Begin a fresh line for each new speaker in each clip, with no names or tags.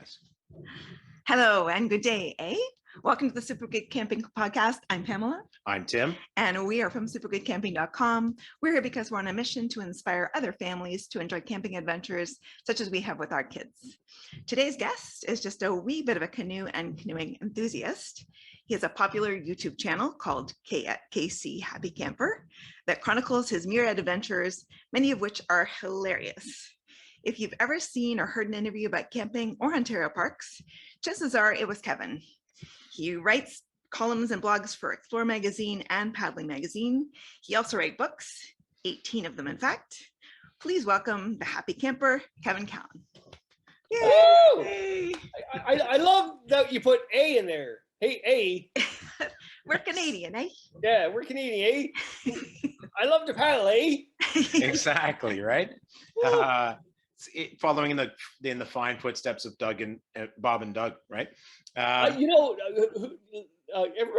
nice.
Hello and good day, eh? Welcome to the Super Good Camping Podcast. I'm Pamela.
I'm Tim.
And we are from supergoodcamping.com. We're here because we're on a mission to inspire other families to enjoy camping adventures such as we have with our kids. Today's guest is just a wee bit of a canoe and canoeing enthusiast. He has a popular YouTube channel called KC Happy Camper that chronicles his myriad adventures, many of which are hilarious. If you've ever seen or heard an interview about camping or Ontario parks, chances are it was Kevin. He writes columns and blogs for Explore magazine and Paddling magazine. He also writes books, 18 of them in fact. Please welcome the happy camper, Kevin Callan.
Yay! I love that you put A in there. Hey, A.
We're Canadian, eh?
Yeah, we're Canadian, eh? I love to paddle, eh?
Exactly, right? Following in the fine footsteps of Doug and Bob and Doug, right?
Everybody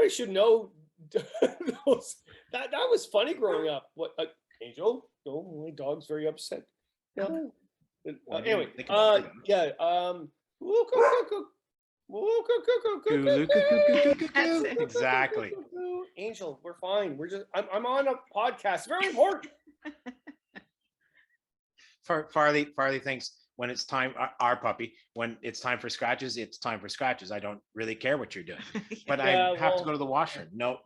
should know that was funny growing up. What, Angel? No, my dog's very upset. No. Anyway,
Exactly.
Angel, we're fine. I'm on a podcast. Very important.
Farley thinks when it's time, our puppy, when it's time for scratches, it's time for scratches. I don't really care what you're doing, but I have to go to the washroom. No,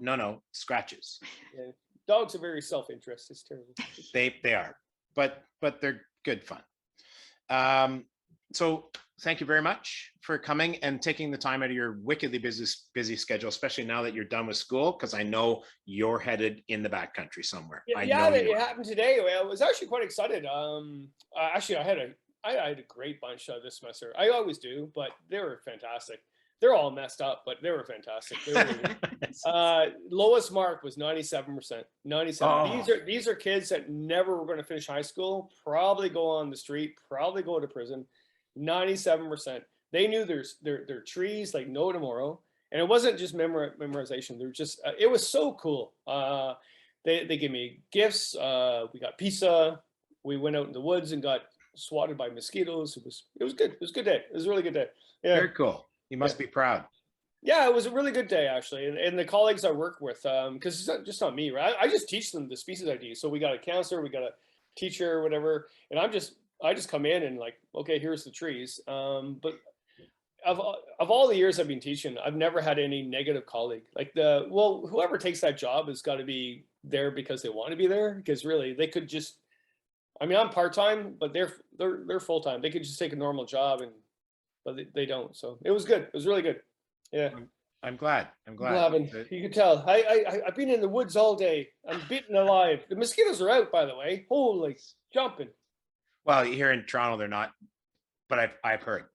scratches.
Yeah. Dogs are very self-interest. It's terrible.
They are, but they're good fun. So thank you very much for coming and taking the time out of your wickedly busy schedule, especially now that you're done with school, because I know you're headed in the backcountry somewhere.
It happened today. I was actually quite excited. Actually, I had a great bunch this semester. I always do, but they were fantastic. They're all messed up, but they were fantastic. Lowest mark was 97%. 97. Oh. These are kids that never were going to finish high school, probably go on the street, probably go to prison. 97%. They knew their trees like no tomorrow, and it wasn't just memorization. They're just it was so cool. They gave me gifts. We got pizza. We went out in the woods and got swatted by mosquitoes. It was good. It was a good day. It was a really good day. Yeah.
Very cool. You must be proud.
Yeah, it was a really good day actually, and the colleagues I work with, because it's just not me, right? I just teach them the species ID. So we got a counselor, we got a teacher, whatever, and I just come in and like, okay, here's the trees. But of all the years I've been teaching, I've never had any negative colleague. Like whoever takes that job has got to be there because they want to be there. Because really, they could just. I mean, I'm part-time, but they're full-time. They could just take a normal job, but they don't. So it was good. It was really good. Yeah.
I'm glad.
You can tell. I've been in the woods all day. I'm beaten alive. The mosquitoes are out, by the way. Holy jumping.
Well, here in Toronto, they're not, but I've heard.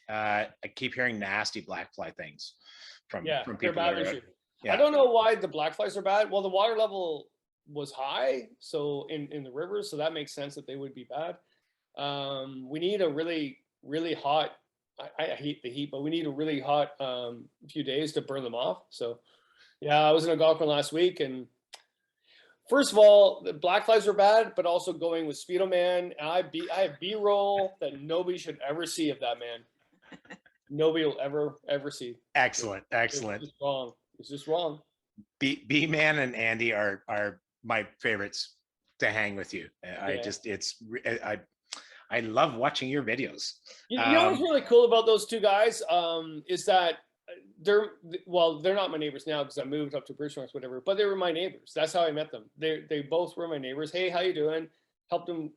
I keep hearing nasty black fly things from people.
Bad yeah. I don't know why the black flies are bad. Well, the water level was high, so in the rivers, so that makes sense that they would be bad. We need a really, really hot. I hate the heat, but we need a really hot few days to burn them off. So, yeah, I was in Algonquin last week, and first of all, the black flies are bad, but also going with Speedo Man. I have B-roll that nobody should ever see of that man. Nobody will ever see.
Excellent.
It's just wrong. It's just wrong.
B-Man and Andy are my favorites to hang with you. I love watching your videos.
You know what's really cool about those two guys is that they're not my neighbors now because I moved up to Bridgenorth, whatever, but they were my neighbors. That's how I met them. They both were my neighbors. Hey, how you doing? Helped them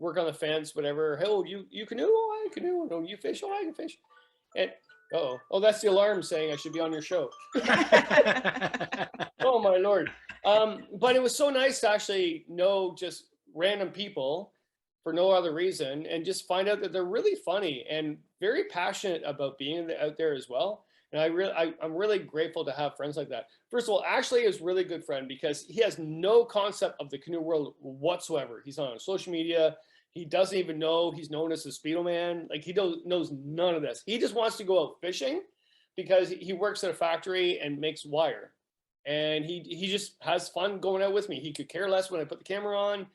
work on the fence, whatever. Hey, you canoe? Oh, I canoe. No, you fish? Oh, I can fish. And that's the alarm saying I should be on your show. Oh my Lord. But it was so nice to actually know just random people for no other reason and just find out that they're really funny and very passionate about being out there as well. And I'm really grateful to have friends like that. First of all, Ashley is a really good friend because he has no concept of the canoe world whatsoever. He's not on social media. He doesn't even know he's known as the Speedo Man. Like he knows none of this. He just wants to go out fishing because he works at a factory and makes wire. And he just has fun going out with me. He could care less when I put the camera on.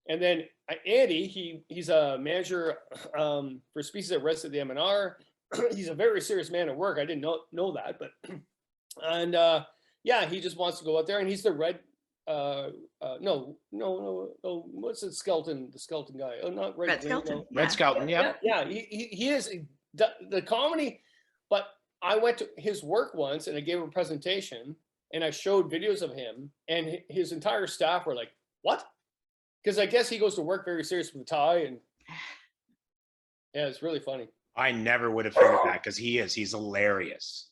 And then Andy, he's a manager for species at risk at the MNR. He's a very serious man at work. I didn't know that, but and yeah, he just wants to go out there, and he's the red. No, what's the skeleton guy? Oh, not red.
Red Skeleton.
No.
Red Skeleton, yeah.
He is the comedy. But I went to his work once, and I gave him a presentation, and I showed videos of him, and his entire staff were like, "What?" Because I guess he goes to work very serious with a tie, and yeah, it's really funny.
I never would have figured that, because he's hilarious.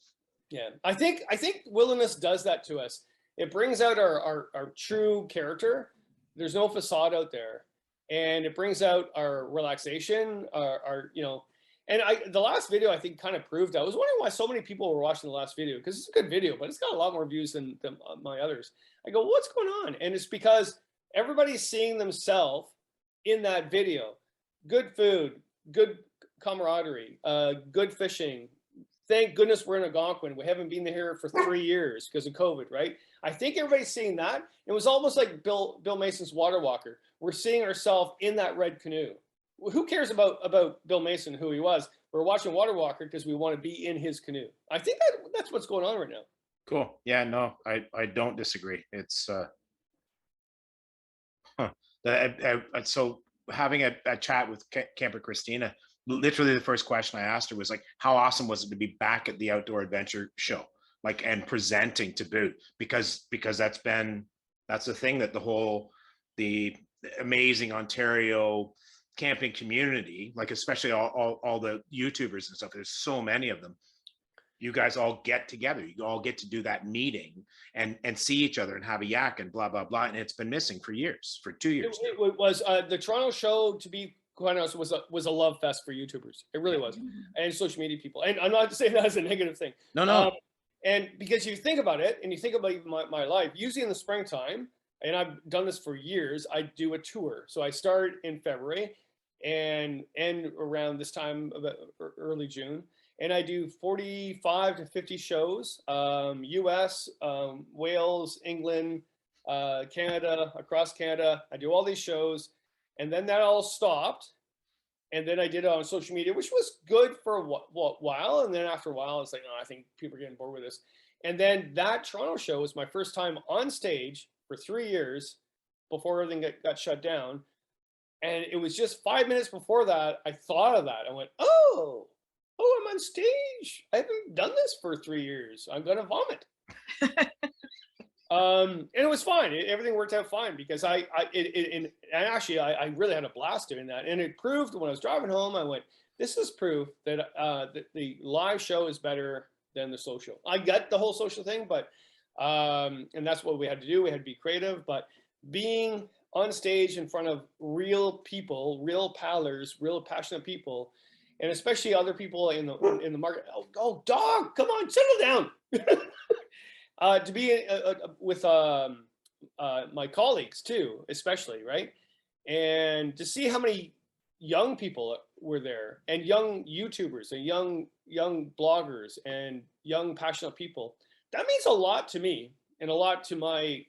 Yeah, I think Wilderness does that to us. It brings out our true character. There's no facade out there, and it brings out our relaxation, our And the last video, I think, kind of proved that. I was wondering why so many people were watching the last video, because it's a good video, but it's got a lot more views than my others. I go, what's going on? And it's because everybody's seeing themselves in that video. Good food, good camaraderie, good fishing. Thank goodness we're in Algonquin. We haven't been here for 3 years because of COVID, right? I think everybody's seeing that. It was almost like Bill Mason's Water Walker. We're seeing ourselves in that red canoe. Who cares about Bill Mason, who he was? We're watching Water Walker because we want to be in his canoe. I think that's what's going on right now.
Cool. Yeah, no, I don't disagree. It's so having a chat with Camper Christina, literally the first question I asked her was like, how awesome was it to be back at the Outdoor Adventure Show, like, and presenting to boot, because that's the thing that the amazing Ontario camping community, like especially all the YouTubers and stuff, there's so many of them. You guys all get together, you all get to do that meeting and see each other and have a yak and blah blah blah, and it's been missing for 2 years.
It was the Toronto show, to be quite honest, was a love fest for YouTubers. It really was, and social media people. And I'm not saying that as a negative thing.
No.
And because you think about it, and you think about even my life, usually in the springtime, and I've done this for years, I do a tour. So I start in February and end around this time of early June. And I do 45 to 50 shows, US, Wales, England, Canada, across Canada. I do all these shows. And then that all stopped. And then I did it on social media, which was good for a while. And then after a while, it's like, oh, I think people are getting bored with this. And then that Toronto show was my first time on stage for 3 years before everything got shut down. And it was just 5 minutes before that, I thought of that. I went, oh, I'm on stage. I haven't done this for 3 years. I'm going to vomit. And it was fine. Everything worked out fine because I really had a blast doing that. And it proved when I was driving home, I went, this is proof that the live show is better than the social. I get the whole social thing, but and that's what we had to do. We had to be creative, but being on stage in front of real people, real paddlers, real passionate people, and especially other people in the market. Oh, dog, come on, settle down. To be with my colleagues too, especially, right? And to see how many young people were there, and young YouTubers, and young bloggers, and young passionate people, that means a lot to me and a lot to my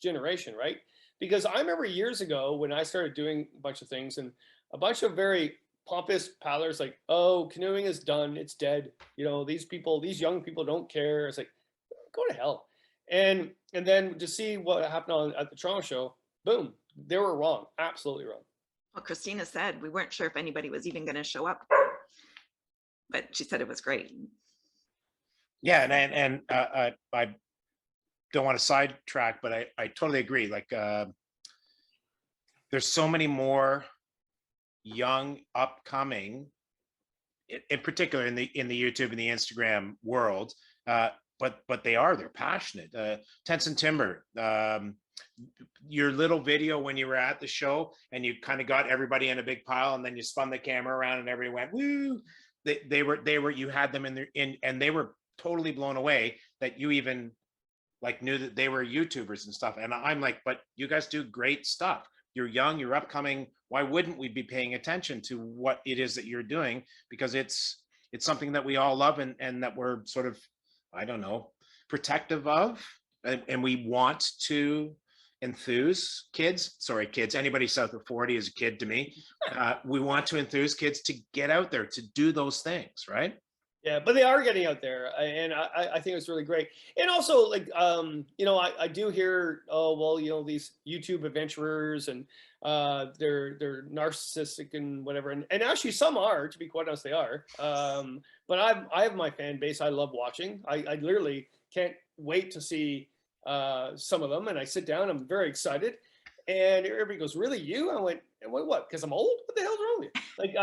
generation, right? Because I remember years ago when I started doing a bunch of things, and a bunch of very pompous paddlers like, oh, canoeing is done, it's dead. You know, these young people don't care. It's like, go to hell. And then to see what happened at the Toronto show, boom, they were wrong, absolutely wrong.
Well, Christina said we weren't sure if anybody was even going to show up, but she said it was great.
Yeah, and I don't want to sidetrack, but I totally agree. Like, there's so many more young upcoming, in particular in the YouTube and the Instagram world, but they're passionate. Tents and Timber, your little video when you were at the show and you kind of got everybody in a big pile, and then you spun the camera around and everybody went woo. They were you had them and they were totally blown away that you even like knew that they were YouTubers and stuff. And I'm like, but you guys do great stuff. You're young, you're upcoming. Why wouldn't we be paying attention to what it is that you're doing? Because it's something that we all love and that we're sort of, I don't know, protective of, and we want to enthuse kids. Sorry, kids. Anybody south of 40 is a kid to me. We want to enthuse kids to get out there to do those things, right?
Yeah, but they are getting out there, and I think it's really great. And also, like, I do hear, oh well, these YouTube adventurers and they're narcissistic and whatever, and actually some are, to be quite honest, they are. But I have my fan base I love watching. I literally can't wait to see some of them, and I sit down, I'm very excited, and everybody goes, "Really, you?" I went, "What? Because I'm old? What the hell's wrong with you?" Like,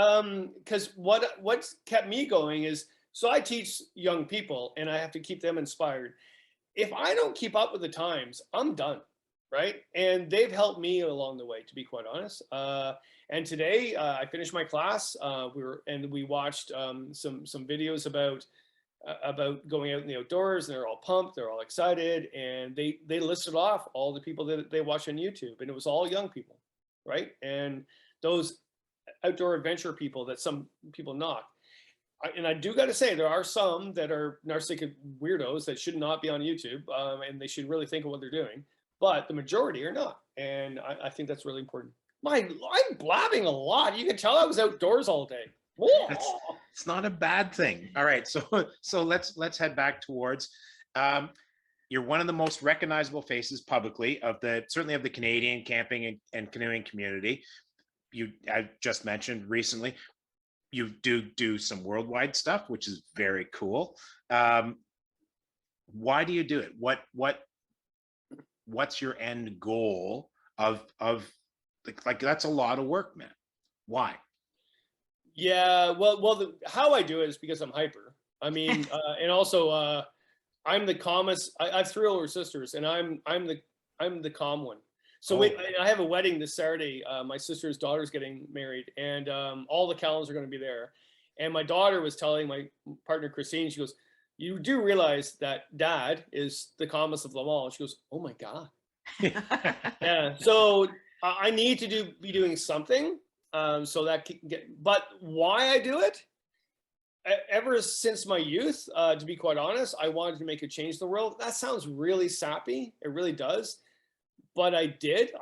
because what's kept me going is, so I teach young people and I have to keep them inspired. If I don't keep up with the times, I'm done, right? And they've helped me along the way, to be quite honest. And today I finished my class. We watched some videos about going out in the outdoors, and they're all pumped, they're all excited, and they listed off all the people that they watch on YouTube, and it was all young people, right? And those outdoor adventure people that some people knock. And I do got to say, there are some that are narcissistic weirdos that should not be on YouTube, and they should really think of what they're doing. But the majority are not, and I think that's really important. I'm blabbing a lot. You can tell I was outdoors all day.
It's not a bad thing. All right, so let's head back towards. You're one of the most recognizable faces publicly certainly of the Canadian camping and canoeing community. I just mentioned recently. You do some worldwide stuff, which is very cool. Why do you do it? What's your end goal of like that's a lot of work, man. Why?
Yeah, well, how I do it is because I'm hyper. I mean, and also I'm the calmest. I have 3 older sisters, and I'm the calm one. So I have a wedding this Saturday. My sister's daughter's getting married, and all the Callans are going to be there. And my daughter was telling my partner Christine, she goes, "You do realize that Dad is the calmest of them all?" And she goes, "Oh my God." Yeah. So I need to be doing something so that can get. But why I do it? Ever since my youth, to be quite honest, I wanted to make a change in the world. That sounds really sappy. It really does. But I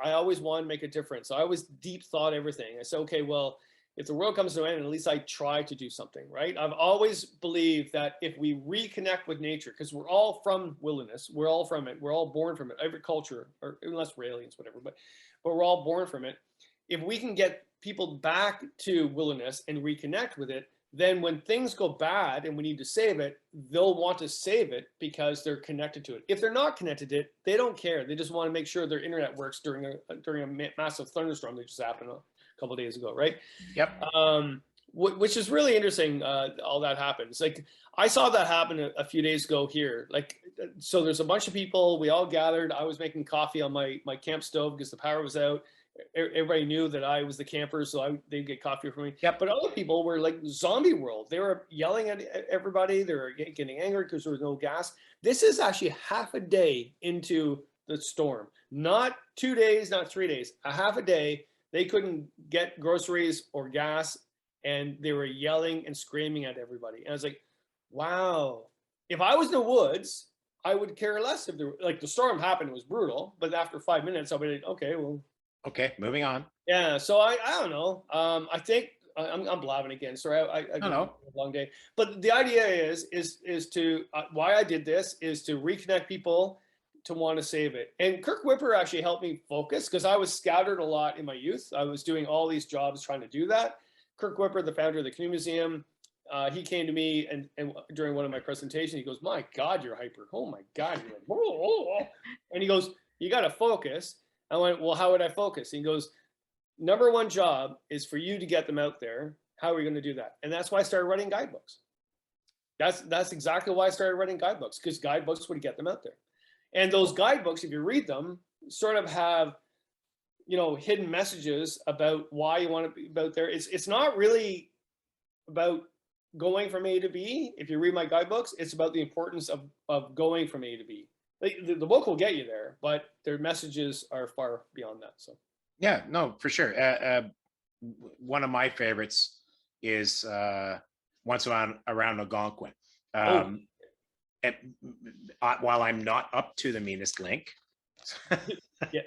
always wanted to make a difference. I always deep thought everything. I said, okay, well, if the world comes to an end, at least I try to do something, right? I've always believed that if we reconnect with nature, because we're all from wilderness, we're all from it, we're all born from it, every culture, or unless we're aliens, whatever, but we're all born from it. If we can get people back to wilderness and reconnect with it, then when things go bad and we need to save it, they'll want to save it because they're connected to it. If they're not connected to it, they don't care. They just want to make sure their internet works during a massive thunderstorm that just happened a couple of days ago, right?
Yep.
Which is really interesting. All that happens. Like I saw that happen a few days ago here. Like, so there's a bunch of people. We all gathered. I was making coffee on my camp stove because the power was out. Everybody knew that I was the camper, so they'd get coffee from me.
Yep.
But other people were like zombie world. They were yelling at everybody. They were getting angry because there was no gas. This is actually half a day into the storm. Not 2 days, not 3 days. A half a day. They couldn't get groceries or gas, and they were yelling and screaming at everybody. And I was like, wow. If I was in the woods, I would care less if the storm happened. It was brutal. But after 5 minutes, I'll be like, okay, well.
Okay, moving on.
Yeah, so I don't know. I think I'm blabbing again. Sorry, I
don't know.
A long day. But the idea is to why I did this is to reconnect people to want to save it. And Kirk Whipper actually helped me focus because I was scattered a lot in my youth. I was doing all these jobs trying to do that. Kirk Whipper, the founder of the Canoe Museum, he came to me and during one of my presentations, he goes, "My God, you're hyper. Oh my God, you're like, oh." And he goes, "You got to focus." I went, "Well, how would I focus?" He goes, "Number one job is for you to get them out there. How are we going to do that?" And that's why I started writing guidebooks. That's exactly why I started writing guidebooks, because guidebooks would get them out there. And those guidebooks, if you read them, sort of have, hidden messages about why you want to be out there. It's not really about going from A to B. If you read my guidebooks, it's about the importance of going from A to B. The book will get you there, but their messages are far beyond that. So,
yeah, no, for sure. One of my favorites is Once Around Algonquin. While I'm not up to the meanest link,
Yeah.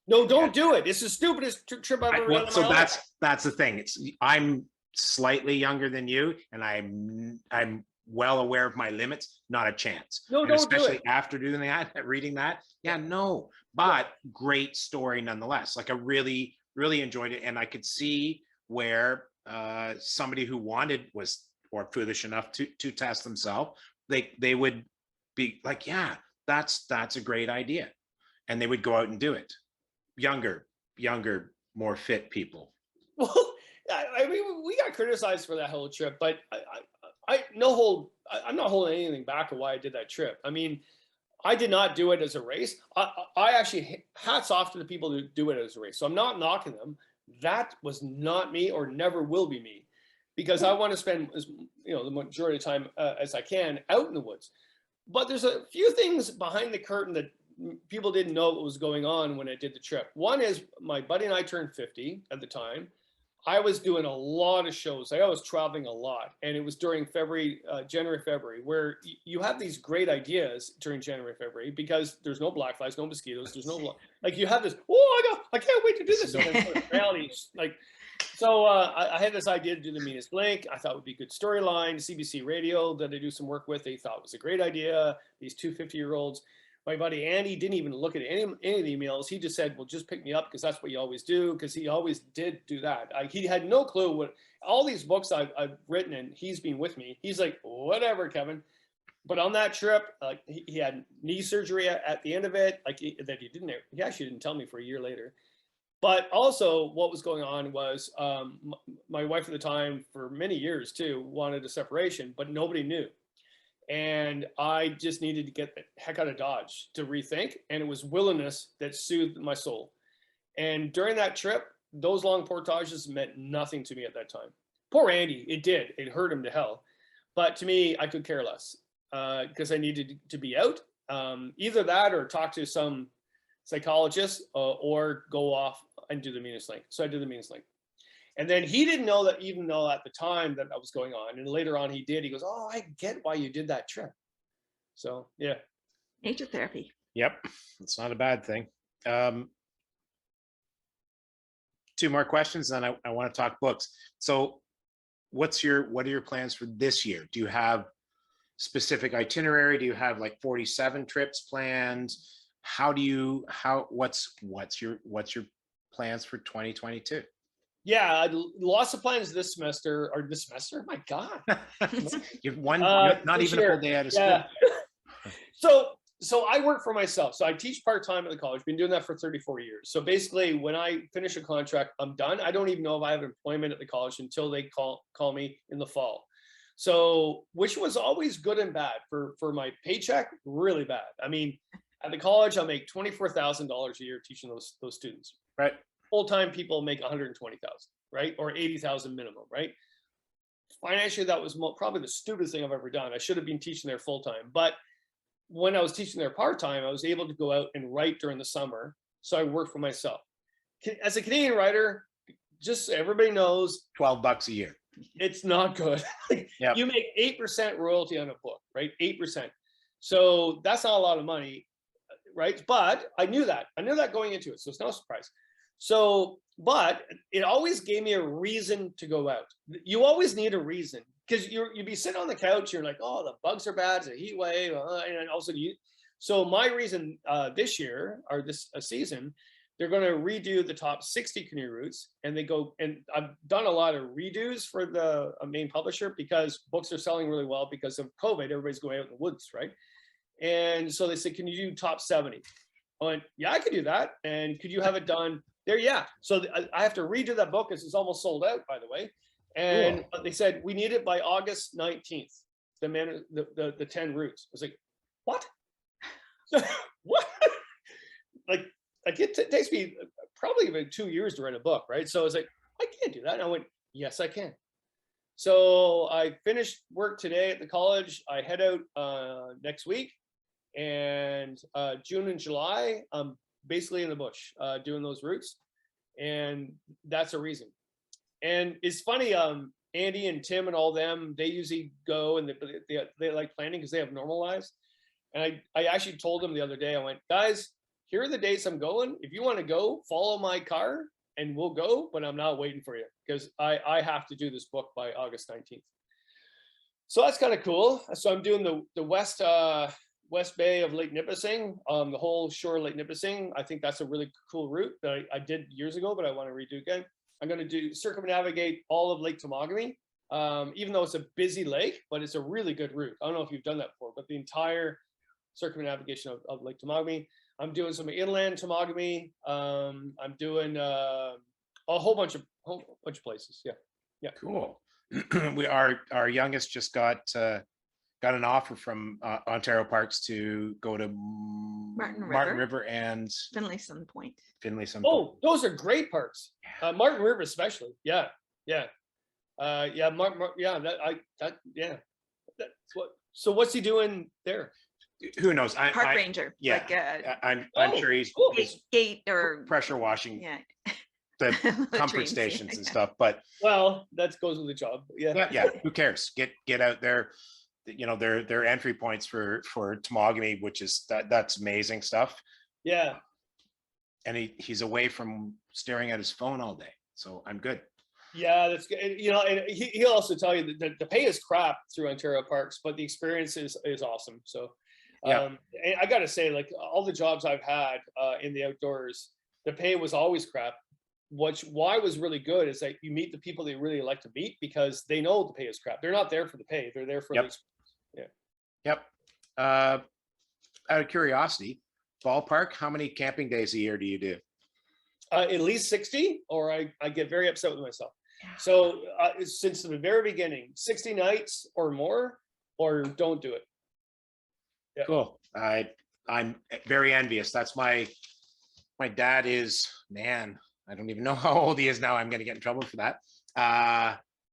No, don't do it. It's the stupidest trip I've ever done in my
So
life.
that's the thing. I'm slightly younger than you, and I'm well aware of my limits. Not a chance.
No,
And
don't do
especially
it.
after doing that, reading that. Yeah, no. But great story nonetheless. Like I really, really enjoyed it, and I could see where somebody who was foolish enough to test themselves, they would be like, yeah, that's a great idea, and they would go out and do it. Younger, more fit people.
Well, I mean, we got criticized for that whole trip, but I'm not holding anything back of why I did that trip. I mean, I did not do it as a race. I actually, hats off to the people who do it as a race. So I'm not knocking them. That was not me, or never will be me, because I want to spend the majority of the time as I can out in the woods. But there's a few things behind the curtain that people didn't know what was going on when I did the trip. One is my buddy and I turned 50 at the time. I was doing a lot of shows. I was traveling a lot, and it was during January, February, where you have these great ideas during January, February, because there's no black flies, no mosquitoes, there's no like you have this. Oh, I can't wait to do this. And then reality, like, so I had this idea to do the meanest link. I thought it would be a good storyline. CBC Radio that I do some work with, they thought it was a great idea. These two 50-year-olds. My buddy Andy didn't even look at any of the emails. He just said, well, just pick me up, because that's what you always do, because he always did do that. He had no clue what all these books I've written, and he's been with me. He's like, whatever, Kevin. But on that trip, like he had knee surgery at the end of it, like he actually didn't tell me for a year later. But also what was going on was my wife at the time, for many years too, wanted a separation, but nobody knew. And I just needed to get the heck out of Dodge to rethink. And it was willingness that soothed my soul. And during that trip, those long portages meant nothing to me at that time. Poor Andy, it did. It hurt him to hell. But to me, I could care less because I needed to be out. Either that or talk to some psychologist or go off and do the meanest link. So I did the meanest link. And then he didn't know that, even though at the time that I was going on. And later on he did. He goes, oh, I get why you did that trip. So, yeah.
Nature therapy.
Yep. It's not a bad thing. Two more questions, then I want to talk books. So what are your plans for this year? Do you have specific itinerary? Do you have like 47 trips planned? What's your plans for 2022?
Yeah, lots of plans this semester. My God.
You've not even a full day out of school.
Yeah. So I work for myself. So I teach part-time at the college. Been doing that for 34 years. So basically when I finish a contract, I'm done. I don't even know if I have employment at the college until they call me in the fall. So, which was always good and bad. For my paycheck, really bad. I mean, at the college, I'll make $24,000 a year teaching those students.
Right.
Full-time people make $120,000, right? Or $80,000 minimum, right? Financially, that was probably the stupidest thing I've ever done. I should have been teaching there full-time. But when I was teaching there part-time, I was able to go out and write during the summer. So I worked for myself. As a Canadian writer, just so everybody knows,
$12 a year.
It's not good.
Yep.
You make 8% royalty on a book, right? 8%. So that's not a lot of money, right? But I knew that going into it. So it's no surprise. So, but it always gave me a reason to go out. You always need a reason, because you'd be sitting on the couch, you're like, oh, the bugs are bad, it's a heat wave, and also so my reason this year, or this season, they're going to redo the top 60 canoe routes, and I've done a lot of redos for the main publisher, because books are selling really well because of COVID. Everybody's going out in the woods, right? And so they said, can you do top 70? I went, yeah, I could do that. And could you have it done there? Yeah. So I have to redo that book, because it's almost sold out, by the way. And they said, we need it by August 19th, the 10 routes. I was like, what? What? like it takes me probably about 2 years to write a book, right? So I was like, I can't do that. And I went, yes, I can. So I finished work today at the college. I head out next week, and June and July, I'm basically in the bush doing those routes, and that's a reason. And it's funny, Andy and Tim and all them, they usually go and they like planning because they have normal lives. And I actually told them the other day, I went, guys, here are the dates I'm going. If you want to go, follow my car and we'll go, but I'm not waiting for you because I have to do this book by August 19th. So that's kind of cool. So I'm doing the west bay of Lake Nipissing, the whole shore of Lake Nipissing. I think that's a really cool route that I did years ago, but I want to redo again. I'm going to circumnavigate all of Lake Temagami, even though it's a busy lake, but it's a really good route. I don't know if you've done that before, but the entire circumnavigation of Lake Temagami. I'm doing some inland Temagami. I'm doing a whole bunch of places. Yeah.
Cool. Our youngest just got an offer from Ontario Parks to go to Martin River and
Finlayson Point.
Oh, those are great parks. Martin River especially. Yeah. So what's he doing there?
Who knows?
Park ranger.
Yeah,
like
I'm sure he's
gate or
pressure washing.
Yeah.
The comfort stations and stuff, but
that goes with the job.
Yeah. Who cares? Get out there. Their entry points for Temagami, which is that's amazing stuff.
Yeah.
And he's away from staring at his phone all day, so I'm good.
Yeah, that's good. And he'll also tell you that the pay is crap through Ontario Parks, but the experience is awesome. So and I got to say, like all the jobs I've had in the outdoors, the pay was always crap. Why was really good is that you meet the people that you really like to meet because they know the pay is crap. They're not there for the pay. They're there for the experience.
Yep. Out of curiosity, ballpark, how many camping days a year do you do?
At least 60, or I get very upset with myself. So since the very beginning, 60 nights or more, or don't do it. Yeah.
Cool. I'm very envious. That's my dad is, man, I don't even know how old he is now. I'm going to get in trouble for that.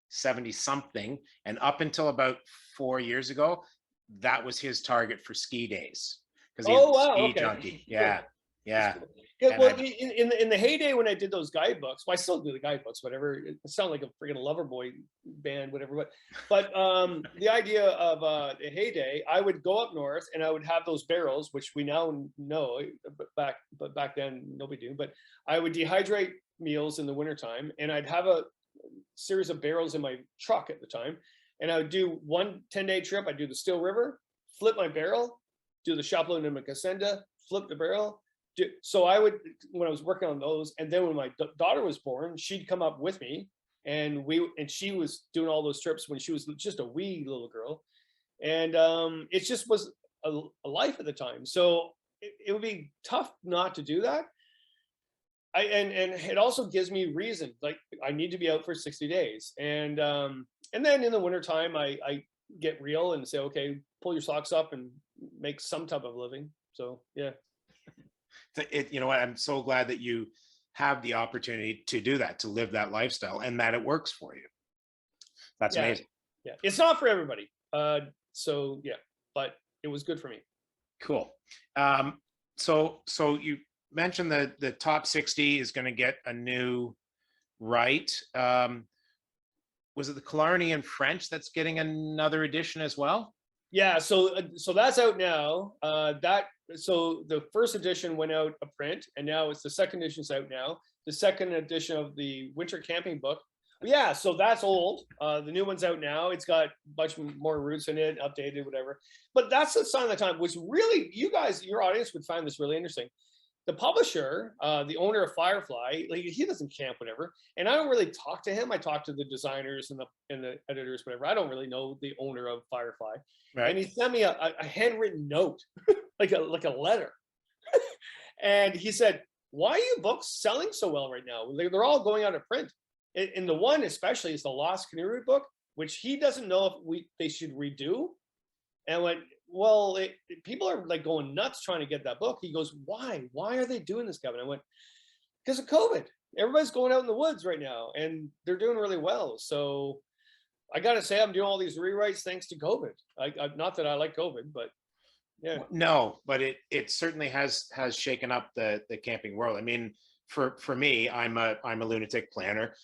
70 something. And up until about 4 years ago, that was his target for ski days. Because he's a ski junkie. Yeah.
Cool. Yeah, well, in the heyday when I did those guidebooks, I still do the guidebooks, whatever. It sounds like a freaking Loverboy band, whatever. But the idea of the heyday, I would go up north and I would have those barrels, which we now know, but back then nobody knew. But I would dehydrate meals in the wintertime, and I'd have a series of barrels in my truck at the time, and I would do one 10-day trip. I'd do the Still River, flip my barrel, do the Chapeau de Macasenda, flip the barrel. So I would, when I was working on those, and then when my daughter was born, she'd come up with me, and she was doing all those trips when she was just a wee little girl, and it just was a life at the time. So it would be tough not to do that. And it also gives me reason, like I need to be out for 60 days, and then in the wintertime I get real and say, okay, pull your socks up and make some type of living. So yeah.
You know what? I'm so glad that you have the opportunity to do that, to live that lifestyle, and that it works for you. That's amazing.
Yeah, it's not for everybody. So yeah, but it was good for me.
Cool. So you mentioned that the top 60 is going to get a new right. Was it the Killarney in French that's getting another edition as well?
Yeah, so that's out now. So the first edition went out a print, and now it's the second edition's out now. The second edition of the winter camping book. Yeah, so that's old. The new one's out now. It's got a bunch more routes in it, updated, whatever. But that's a sign of the time, which really, you guys, your audience would find this really interesting. The publisher, the owner of Firefly, like he doesn't camp, whatever. And I don't really talk to him. I talk to the designers and the editors, whatever. I don't really know the owner of Firefly. Right. And he sent me a handwritten note, like a letter. And he said, "Why are your books selling so well right now? They're all going out of print." And the one especially is the Lost Canoe Route book, which he doesn't know if they should redo. And went, well, people are like going nuts trying to get that book. He goes, why? Why are they doing this, Kevin? I went, because of COVID. Everybody's going out in the woods right now, and they're doing really well. So I got to say, I'm doing all these rewrites thanks to COVID. Not that I like COVID, but yeah.
No, but it certainly has shaken up the camping world. I mean, for me, I'm a lunatic planner.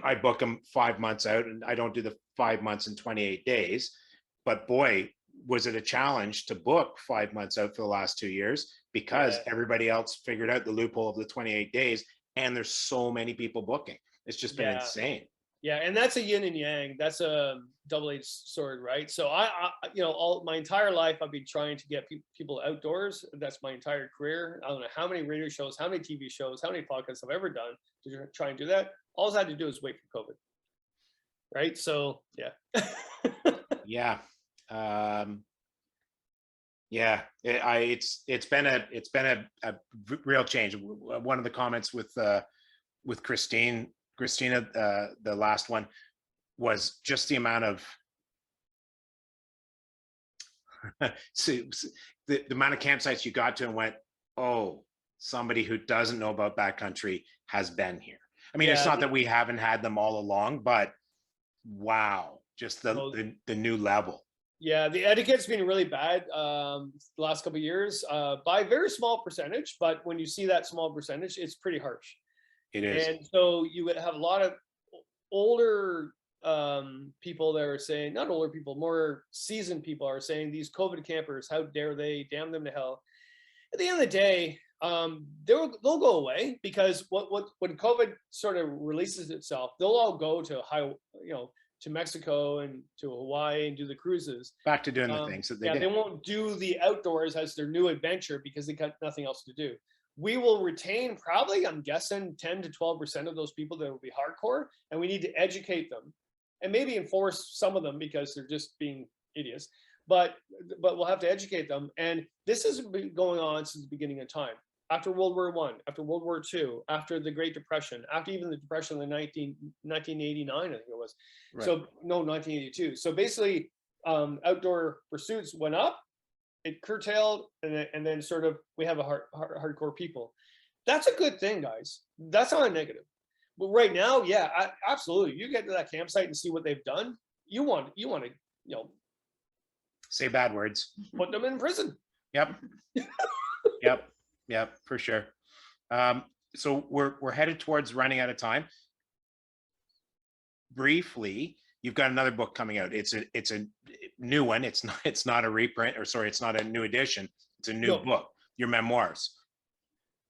I book them 5 months out, and I don't do the 5 months in 28 days. But boy, was it a challenge to book 5 months out for the last 2 years because everybody else figured out the loophole of the 28 days, and there's so many people booking. It's just been insane.
Yeah, and that's a yin and yang. That's a double-edged sword, right? So I all my entire life I've been trying to get people outdoors. That's my entire career. I don't know how many radio shows, how many TV shows, how many podcasts I've ever done to try and do that. All I had to do is wait for COVID, right? So yeah.
Yeah. It's been a real change. One of the comments with Christina, the last one, was just the amount of the amount of campsites you got to and went, oh, somebody who doesn't know about backcountry has been here. I mean, it's not that we haven't had them all along, but wow, just the new level.
Yeah, the etiquette's been really bad the last couple of years by a very small percentage, but when you see that small percentage, it's pretty harsh.
It is.
And so you would have a lot of older people that are saying, not older people, more seasoned people are saying, these COVID campers, how dare they, damn them to hell. At the end of the day, they'll go away, because when COVID sort of releases itself, they'll all go to to Mexico and to Hawaii and do the cruises.
Back to doing the things that they did.
They won't do the outdoors as their new adventure because they got nothing else to do. We will retain probably, I'm guessing, 10 to 12% of those people that will be hardcore, and we need to educate them and maybe enforce some of them because they're just being idiots. But we'll have to educate them. And this has been going on since the beginning of time. After World War I, after World War II, after the Great Depression, after even the Depression of 1989, I think it was. Right. So no, 1982. So basically, outdoor pursuits went up, it curtailed, and then sort of we have a hardcore people. That's a good thing, guys. That's not a negative. But right now, yeah, absolutely. You get to that campsite and see what they've done. You want to,
say bad words.
Put them in prison.
Yep. Yep, for sure. So we're headed towards running out of time. Briefly, you've got another book coming out. It's a new one. It's not a reprint, or sorry, it's not a new edition. It's a new book. Your memoirs.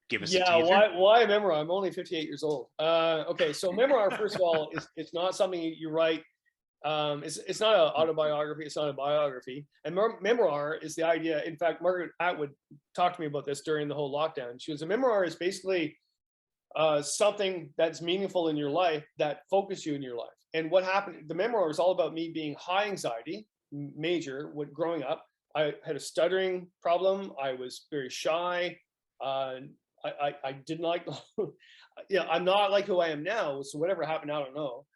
Give us a teaser.
Why a memoir? I'm only 58 years old. Okay, so memoir, first of all, it's not something you write. It's not an autobiography. It's not a biography. And memoir is the idea. In fact, Margaret Atwood talked to me about this during the whole lockdown. She was, a memoir is basically something that's meaningful in your life, that focus you in your life. And what happened, the memoir is all about me being high anxiety, major, when growing up. I had a stuttering problem. I was very shy. I didn't like, I'm not like who I am now. So whatever happened, I don't know.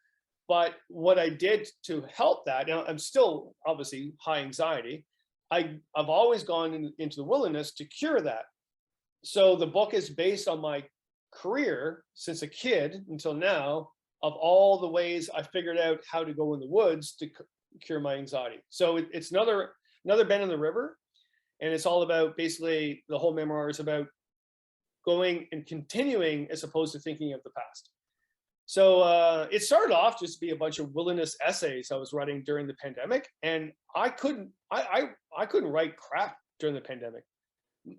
But what I did to help that, now I'm still obviously high anxiety. I've always gone into the wilderness to cure that. So the book is based on my career since a kid until now, of all the ways I figured out how to go in the woods to cure my anxiety. So it's another bend in the river. And it's all about, basically, the whole memoir is about going and continuing as opposed to thinking of the past. So it started off just to be a bunch of wilderness essays I was writing during the pandemic, and I couldn't write crap during the pandemic.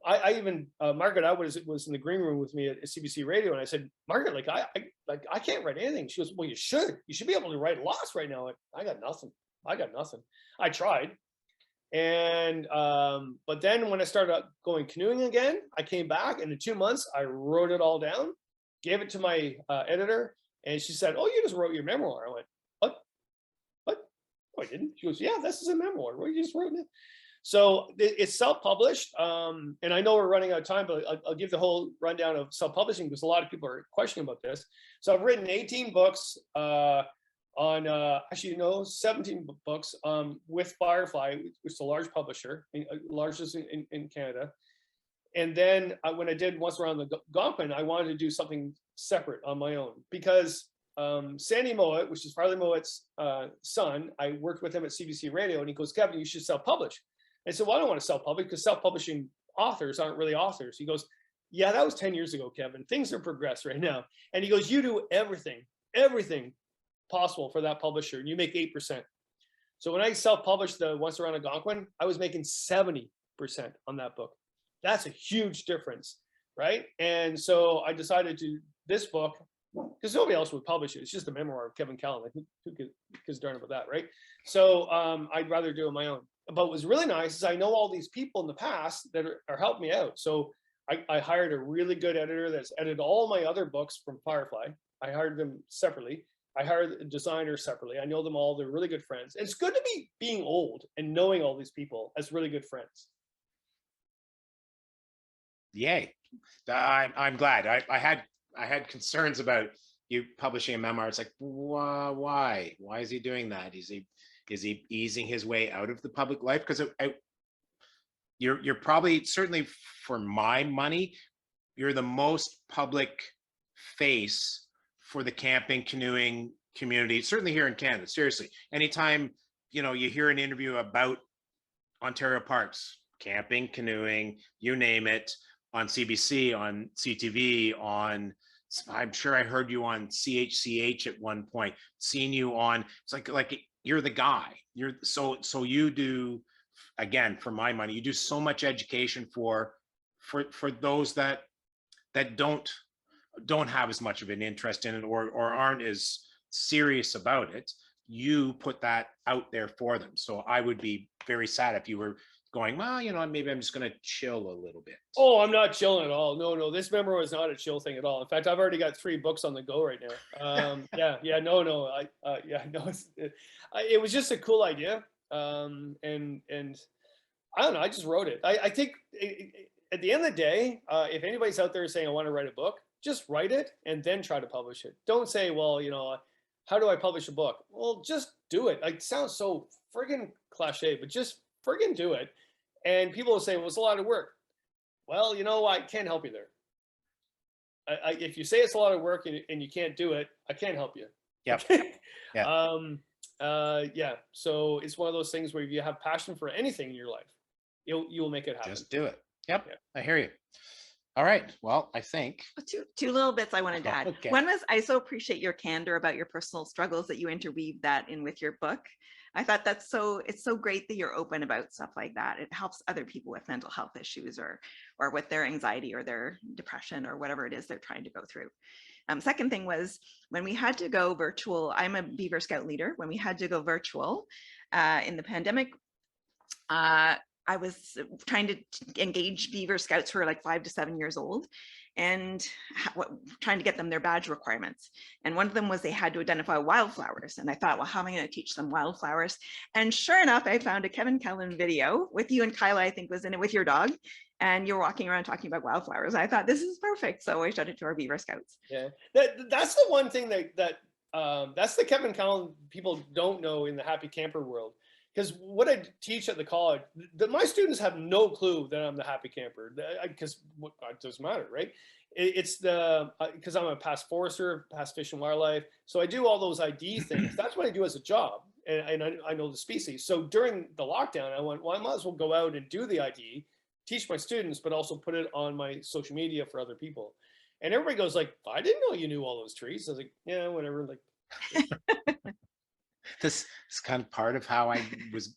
I even Margaret Atwood was in the green room with me at CBC Radio, and I said, Margaret, I can't write anything. She goes, well, you should be able to write lots right now. I got nothing. I tried, and but then when I started going canoeing again, I came back, and in 2 months I wrote it all down, gave it to my editor. And she said, oh, you just wrote your memoir. I went, what? No, I didn't. She goes, yeah, this is a memoir. What, you just wrote it? So it's self-published. And I know we're running out of time, but I'll give the whole rundown of self-publishing because a lot of people are questioning about this. So I've written 18 books on, 17 books with Firefly, which is a large publisher, largest in Canada. And then when I did Once Around the Algonquin, I wanted to do something separate on my own because Sandy Mowat, which is Farley Mowat's son, I worked with him at CBC Radio, and he goes, Kevin, you should self-publish. I said, well, I don't want to self-publish because self-publishing authors aren't really authors. He goes, yeah, that was 10 years ago, Kevin. Things are progressed right now. And he goes, you do everything possible for that publisher, and you make 8%. So when I self-published the Once Around Algonquin, I was making 70% on that book. That's a huge difference, right? And so I decided to this book, because nobody else would publish it. It's just a memoir of Kevin Callan. Like, who gives a darn about that, right? So I'd rather do it my own. But what was really nice is I know all these people in the past that are helping me out. So I hired a really good editor that's edited all my other books from Firefly. I hired them separately. I hired a designer separately. I know them all. They're really good friends. And it's good to be being old and knowing all these people as really good friends.
Yay. I'm glad. I had concerns about you publishing a memoir. It's like, why is he doing that? Is he easing his way out of the public life? Because you're probably, certainly for my money, you're the most public face for the camping, canoeing community, certainly here in Canada. Seriously, anytime you hear an interview about Ontario parks, camping, canoeing, you name it, on CBC, on CTV, I'm sure I heard you on CHCH at one point, seen you on, it's like you're the guy. So you do, again, for my money, you do so much education for those that don't have as much of an interest in it or aren't as serious about it. You put that out there for them. So I would be very sad if you were going, well, maybe I'm just going to chill a little bit.
Oh, I'm not chilling at all. No, this memoir is not a chill thing at all. In fact, I've already got 3 books on the go right now. It was just a cool idea. And I don't know, I just wrote it. I think at the end of the day, if anybody's out there saying, I want to write a book, just write it and then try to publish it. Don't say, well, how do I publish a book? Well, just do it. Like, it sounds so friggin' cliche, but just friggin' do it. And people will say, well, it's a lot of work. Well, I can't help you there. If you say it's a lot of work and you can't do it, I can't help you.
Yeah.
Yeah. So it's one of those things where if you have passion for anything in your life, you will make it happen.
Just do it. Yep. Yeah. I hear you. All right. Well, I think
two little bits I wanted to add.
Okay.
One was, I so appreciate your candor about your personal struggles, that you interweave that in with your book. I thought it's so great that you're open about stuff like that. It helps other people with mental health issues or with their anxiety or their depression or whatever it is they're trying to go through. Second thing was, when we had to go virtual, I'm a Beaver Scout leader. When we had to go virtual in the pandemic, I was trying to engage Beaver Scouts who are like 5 to 7 years old, and trying to get them their badge requirements. And one of them was they had to identify wildflowers. And I thought, well, how am I going to teach them wildflowers? And sure enough, I found a Kevin Callan video with you and Kyla, I think, was in it with your dog. And you're walking around talking about wildflowers. I thought, this is perfect. So I showed it to our Beaver Scouts.
Yeah, that's the one thing that's the Kevin Callan people don't know in the happy camper world. Because what I teach at the college, my students have no clue that I'm the happy camper, because it doesn't matter, right? It's because I'm a past forester, past fish and wildlife. So I do all those ID things. That's what I do as a job. And I know the species. So during the lockdown, I went, well, I might as well go out and do the ID, teach my students, but also put it on my social media for other people. And everybody goes like, I didn't know you knew all those trees. I was like, yeah, whatever. Like,
this is kind of part of how I was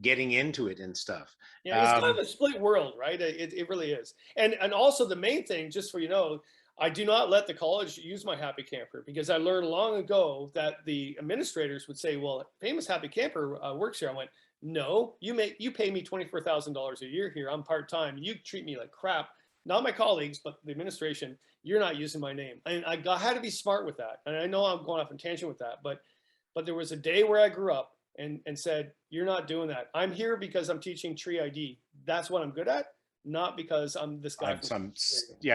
getting into it and stuff.
Yeah, it's kind of a split world, right? It really is. And also the main thing, just for I do not let the college use my happy camper, because I learned long ago that the administrators would say, well, famous happy camper works here. I went, no, you pay me $24,000 a year here. I'm part-time. You treat me like crap. Not my colleagues, but the administration. You're not using my name. And I had to be smart with that. And I know I'm going off on tangent with that, but there was a day where I grew up and said, you're not doing that. I'm here because I'm teaching tree ID. That's what I'm good at, not because I'm this guy.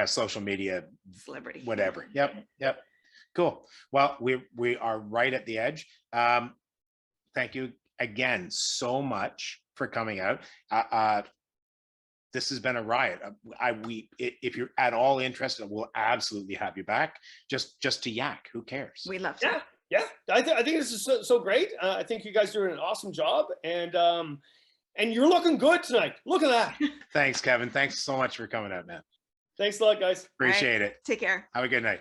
Social media
celebrity,
whatever. Yep. Cool. Well, we are right at the edge. Thank you again so much for coming out. This has been a riot. If you're at all interested, we'll absolutely have you back. Just to yak. Who cares?
We love to.
Yeah, I think this is so great. I think you guys are doing an awesome job, and you're looking good tonight. Look at that.
Thanks, Kevin. Thanks so much for coming out, man.
Thanks a lot, guys.
Appreciate it.
Take care.
Have a good night.